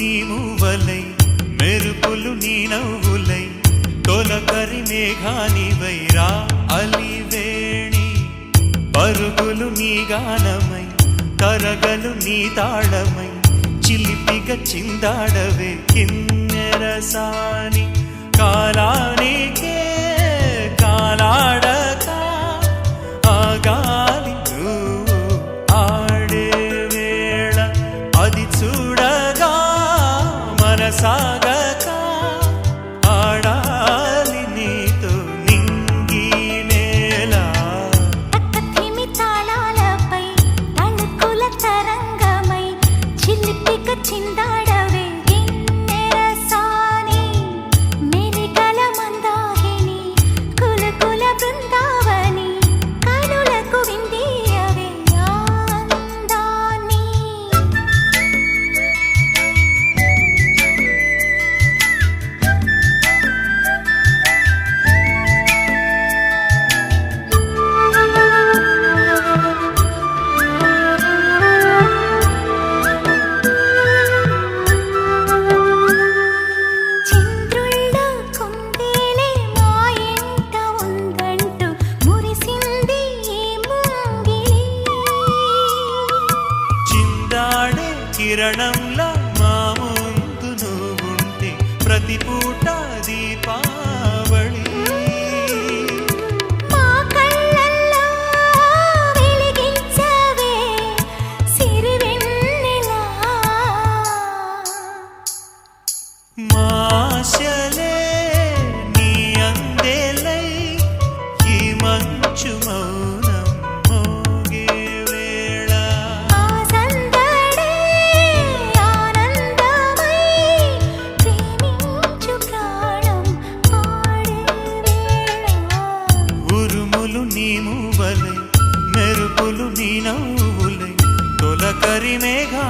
నీ మూవలై మెరుపులు నీ నవ్వులై తొలకరి మేఘానివై రా అలివేణి పరుగులు నీ గానమై తరగలు నీ తాళమై చిలిపిగా చిందాడవే కిన్నెరసాని కాలానికే కాలాడక ఆగాలి ఆడే వేళ అది చూడగా మనసాగక ఆడాలి నీతో నింగి నేల తాళాలపై తళుకుల తరంగమై చిలిపిక చిందాడవే గిన్నెరసాని మెలికల మందాహిని కులకుల బృందావని కనులకు విందీయవే ఆనందాన్ని చంద్రుళ్ళ కుందేలే మా ఇంట ఉందంటూ మురిసింది ఈ ముంగిలి చిందాడే కిరణంలా మా ముందు నువ్వుంటే ప్రతి పూట దీపావళి మా కళ్ళల్లో వెలిగించవే సిరివెన్నెలా మాశలే నీ అందేలై ఈ మంచు మౌనం మోగే వేళ ఆ సందడే ఆనందమై ప్రేమించు ప్రాణం పాడే వేళ ఉరుములు నీ మూవలై మెరుపులు నీ నవ్వులై తొలకరి మేఘా